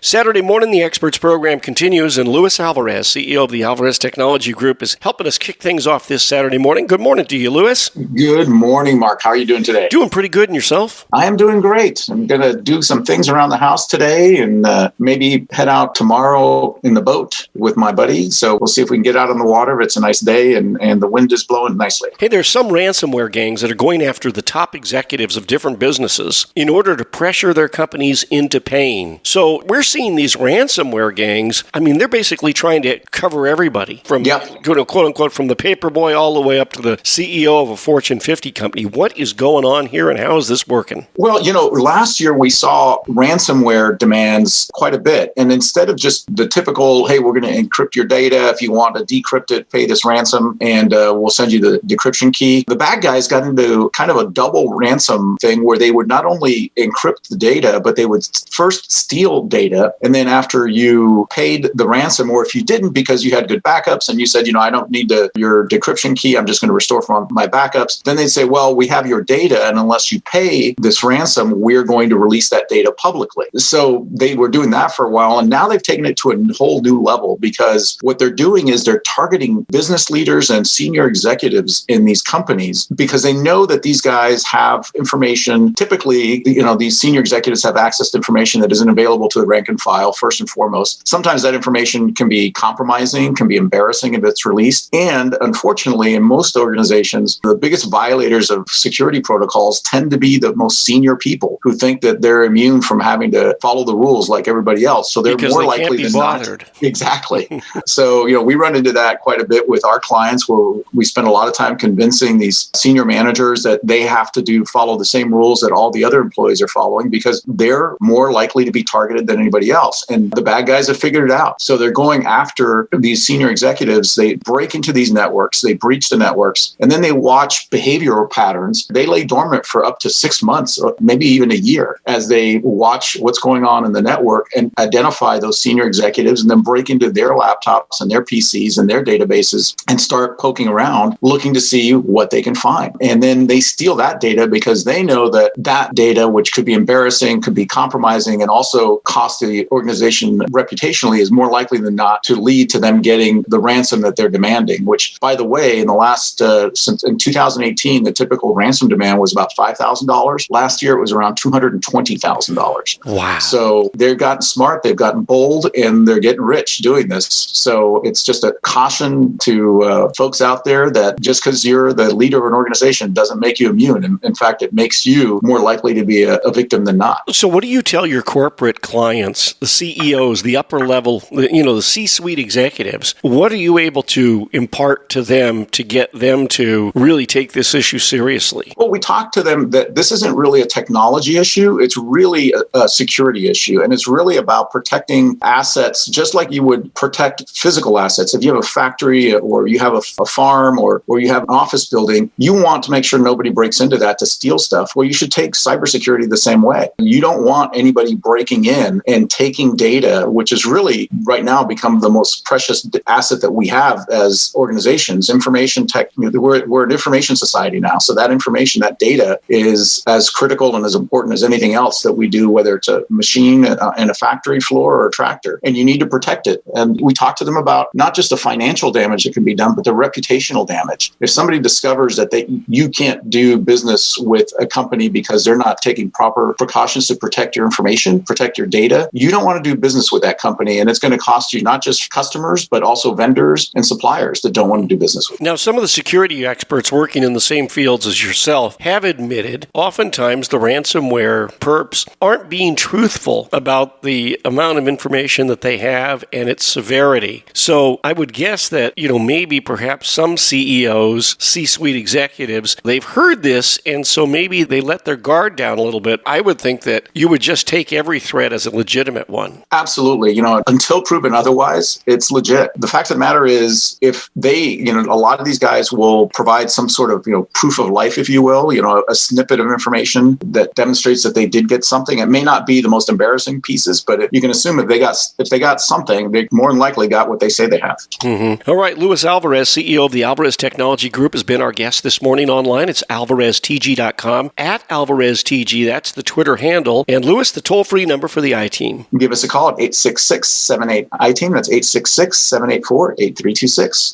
Saturday morning, the Experts program continues, and Luis Alvarez, CEO of the Alvarez Technology Group, is helping us kick things off this Saturday morning. Good morning to you, Luis. Good morning, Mark. How are you doing today? Doing pretty good, and yourself? I am doing great. I'm going to do some things around the house today and maybe head out tomorrow in the boat with my buddy. So we'll see if we can get out on the water if it's a nice day and the wind is blowing nicely. Hey, there's some ransomware gangs that are going after the top executives of different businesses in order to pressure their companies into paying. So we're seeing these ransomware gangs. I mean, they're basically trying to cover everybody from, quote unquote, from the paper boy all the way up to the CEO of a Fortune 50 company. What is going on here and how is this working? Well, last year we saw ransomware demands quite a bit. And instead of just the typical, hey, we're going to encrypt your data. If you want to decrypt it, pay this ransom and we'll send you the decryption key. The bad guys got into kind of a double ransom thing where they would not only encrypt the data, but they would first steal data. And then after you paid the ransom, or if you didn't because you had good backups and you said, I don't need your decryption key, I'm just going to restore from my backups, then they'd say, well, we have your data, and unless you pay this ransom, we're going to release that data publicly. So they were doing that for a while, and now they've taken it to a whole new level because what they're doing is they're targeting business leaders and senior executives in these companies because they know that these guys have information. Typically, these senior executives have access to information that isn't available to the rank and file, first and foremost. Sometimes that information can be compromising, can be embarrassing if it's released. And unfortunately, in most organizations, the biggest violators of security protocols tend to be the most senior people who think that they're immune from having to follow the rules like everybody else. So they're more likely than not. Exactly. So, we run into that quite a bit with our clients where we spend a lot of time convincing these senior managers that they have to follow the same rules that all the other employees are following because they're more likely to be targeted than anybody else. And the bad guys have figured it out. So they're going after these senior executives. They break into these networks, they breach the networks, and then they watch behavioral patterns. They lay dormant for up to 6 months or maybe even a year as they watch what's going on in the network and identify those senior executives and then break into their laptops and their PCs and their databases and start poking around looking to see what they can find. And then they steal that data because they know that data, which could be embarrassing, could be compromising, and also cost the organization reputationally, is more likely than not to lead to them getting the ransom that they're demanding, which, by the way, in the last, since in 2018, the typical ransom demand was about $5,000. Last year, it was around $220,000. Wow. So they've gotten smart, they've gotten bold, and they're getting rich doing this. So it's just a caution to folks out there that just because you're the leader of an organization doesn't make you immune. In fact, it makes you more likely to be a victim than not. So what do you tell your corporate clients, the CEOs, the upper level, the C-suite executives? What are you able to impart to them to get them to really take this issue seriously? Well, we talk to them that this isn't really a technology issue. It's really a security issue. And it's really about protecting assets, just like you would protect physical assets. If you have a factory or you have a farm or you have an office building, you want to make sure nobody breaks into that to steal stuff. Well, you should take cybersecurity the same way. You don't want anybody breaking in and taking data, which is really right now become the most precious asset that we have as organizations. Information tech, we're an information society now. So that information, that data is as critical and as important as anything else that we do, whether it's a machine in a factory floor or a tractor, and you need to protect it. And we talk to them about not just the financial damage that can be done, but the reputational damage. If somebody discovers that you can't do business with a company because they're not taking proper precautions to protect your information, protect your data, you don't want to do business with that company. And it's going to cost you not just customers, but also vendors and suppliers that don't want to do business with. Now, some of the security experts working in the same fields as yourself have admitted oftentimes the ransomware perps aren't being truthful about the amount of information that they have and its severity. So I would guess that, maybe perhaps some CEOs, C-suite executives, they've heard this, and so maybe they let their guard down a little bit. I would think that you would just take every threat as a legitimate one. Absolutely. Until proven otherwise, it's legit. The fact of the matter is, if they, a lot of these guys will provide some sort of, proof of life, if you will, a snippet of information that demonstrates that they did get something. It may not be the most embarrassing pieces, but you can assume if they got something, they more than likely got what they say they have. Mm-hmm. All right. Luis Alvarez, CEO of the Alvarez Technology Group, has been our guest this morning online. It's alvareztg.com, @AlvarezTG. That's the Twitter handle. And Luis, the toll-free number for the I-Team. I-Team? Give us a call at 866-78-I-Team. That's 866-784-8326.